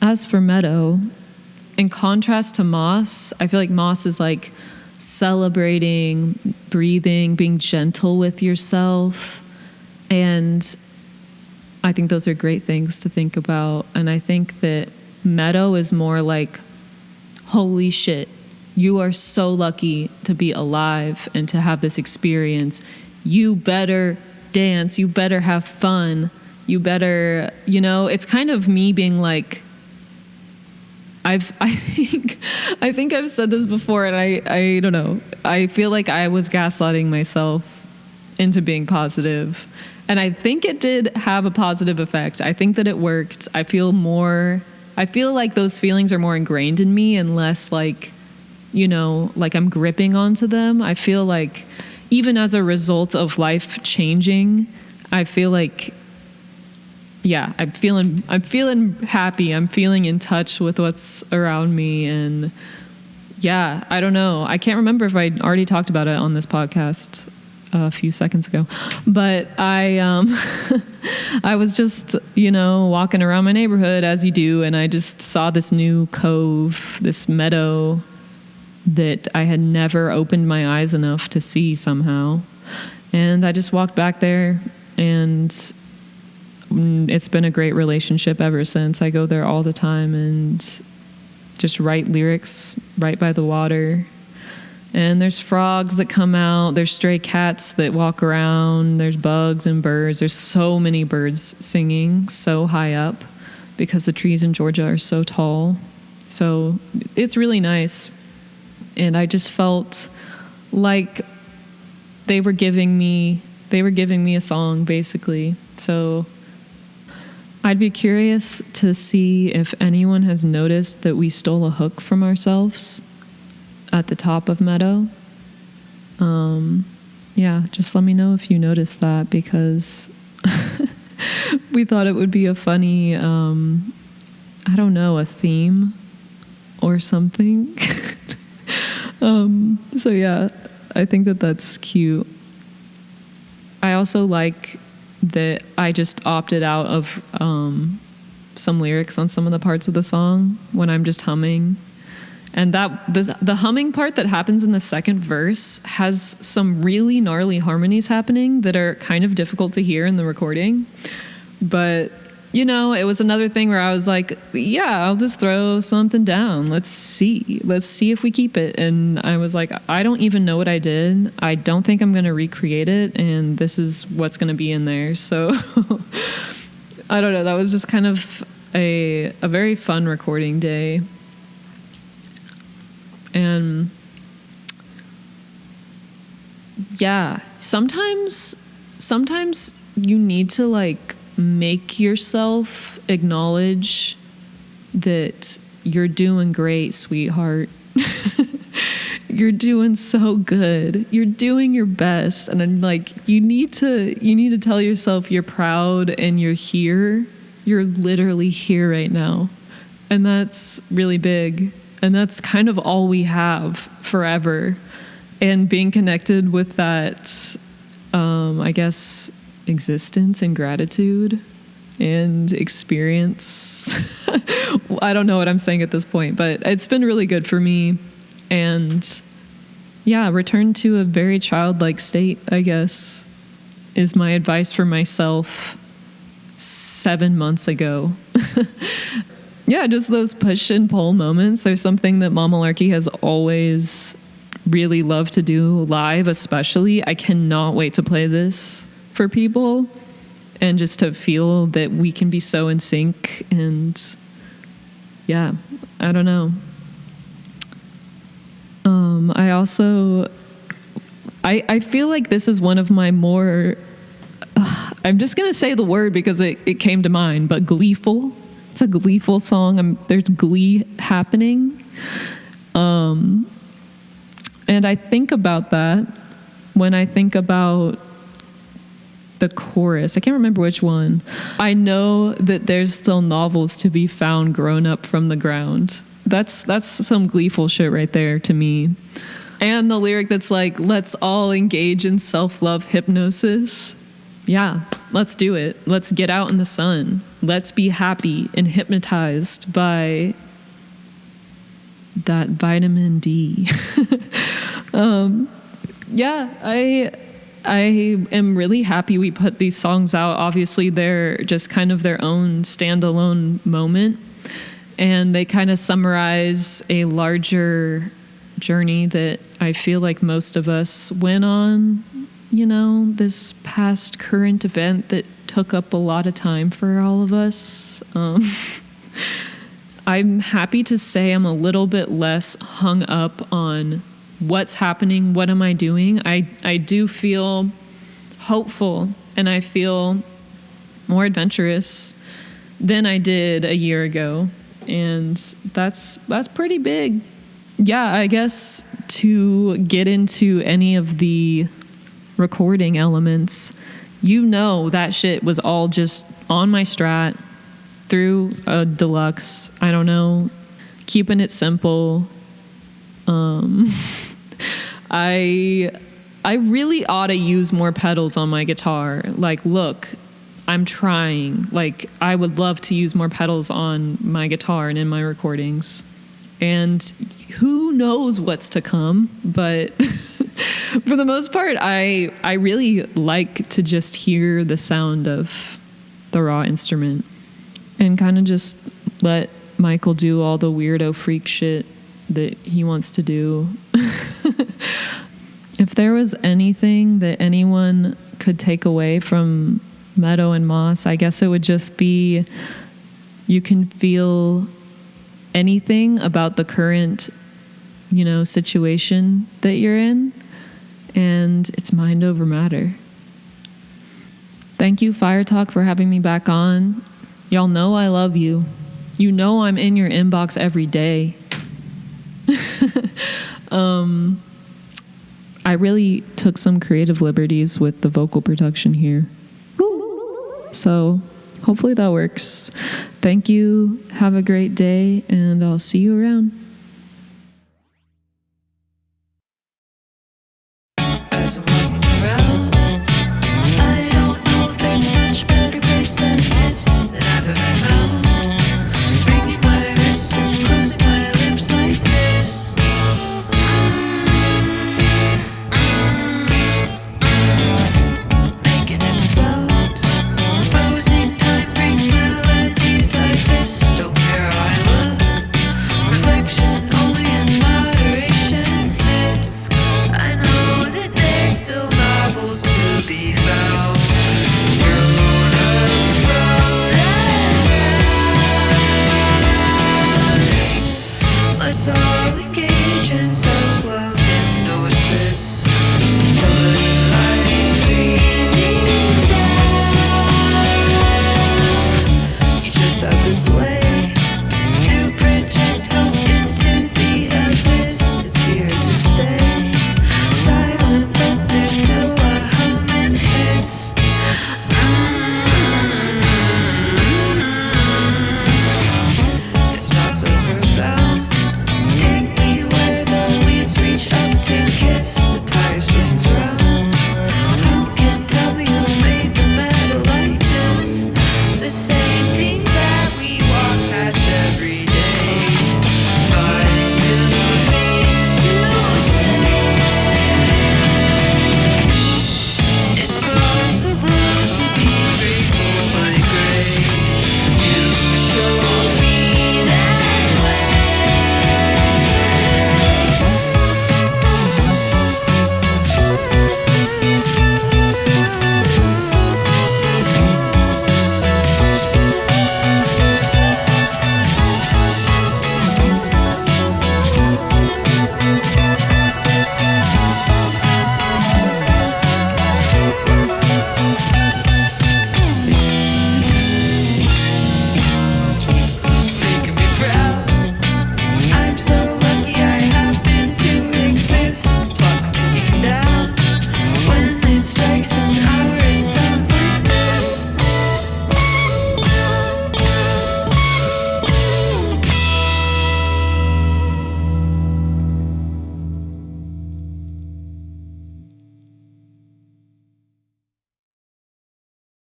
as for Meadow, in contrast to Moss, I feel like Moss is like celebrating, breathing, being gentle with yourself. And I think those are great things to think about. And I think that Meadow is more like, holy shit, you are so lucky to be alive and to have this experience. You better dance. You better have fun. You better, it's kind of me being like, I think I've said this before, and I don't know. I feel like I was gaslighting myself into being positive, and I think it did have a positive effect. I think that it worked. I feel like those feelings are more ingrained in me and less like, like I'm gripping onto them. I feel like even as a result of life changing, I feel like, yeah, I'm feeling happy. I'm feeling in touch with what's around me. And yeah, I don't know. I can't remember if I already talked about it on this podcast a few seconds ago, but I I was just, walking around my neighborhood as you do. And I just saw this new cove, this meadow that I had never opened my eyes enough to see somehow. And I just walked back there, and it's been a great relationship ever since. I go there all the time and just write lyrics right by the water. And there's frogs that come out. There's stray cats that walk around. There's bugs and birds. There's so many birds singing so high up because the trees in Georgia are so tall. So it's really nice. And I just felt like they were giving me a song, basically. So I'd be curious to see if anyone has noticed that we stole a hook from ourselves at the top of Meadow. Yeah, just let me know if you noticed that, because we thought it would be a funny, I don't know, a theme or something. So yeah, I think that that's cute. I also like that I just opted out of some lyrics on some of the parts of the song when I'm just humming. And that the humming part that happens in the second verse has some really gnarly harmonies happening that are kind of difficult to hear in the recording. But, it was another thing where I was like, yeah, I'll just throw something down. Let's see if we keep it. And I was like, I don't even know what I did. I don't think I'm going to recreate it. And this is what's going to be in there. So I don't know. That was just kind of a very fun recording day. And yeah, sometimes you need to like make yourself acknowledge that you're doing great, sweetheart. You're doing so good. You're doing your best. And I'm like, you need to tell yourself you're proud and you're here. You're literally here right now. And that's really big. And that's kind of all we have forever. And being connected with that, I guess, existence and gratitude and experience. I don't know what I'm saying at this point, but it's been really good for me. And yeah, return to a very childlike state, I guess, is my advice for myself 7 months ago. Yeah, just those push and pull moments are something that Mamalarky has always really loved to do live, especially. I cannot wait to play this for people and just to feel that we can be so in sync. And yeah, I don't know. I also, I feel like this is one of my more, I'm just going to say the word because it came to mind, but gleeful. It's a gleeful song. There's glee happening. And I think about that when I think about the chorus. I can't remember which one. I know that there's still novels to be found grown up from the ground. That's some gleeful shit right there to me. And the lyric that's like, let's all engage in self-love hypnosis. yeah, let's do it. Let's get out in the sun. Let's be happy and hypnotized by that vitamin D. Yeah, I am really happy we put these songs out. Obviously, they're just kind of their own standalone moment, and they kind of summarize a larger journey that I feel like most of us went on, you know, this past current event that took up a lot of time for all of us. I'm happy to say I'm a little bit less hung up on what's happening, what am I doing. I do feel hopeful, and I feel more adventurous than I did a year ago, and that's pretty big. Yeah, I guess to get into any of the recording elements, you know, that shit was all just on my Strat through a deluxe. I don't know, keeping it simple. I really ought to use more pedals on my guitar. Like, look, I'm trying. Like, I would love to use more pedals on my guitar and in my recordings. And who knows what's to come, but for the most part, I really like to just hear the sound of the raw instrument and kind of just let Michael do all the weirdo freak shit that he wants to do. If there was anything that anyone could take away from Meadow and Moss, I guess it would just be you can feel anything about the current, you know, situation that you're in, and it's mind over matter. Thank you, Fire Talk, for having me back on. Y'all know I love you. You know I'm in your inbox every day. I really took some creative liberties with the vocal production here. So hopefully that works. Thank you. Have a great day, and I'll see you around.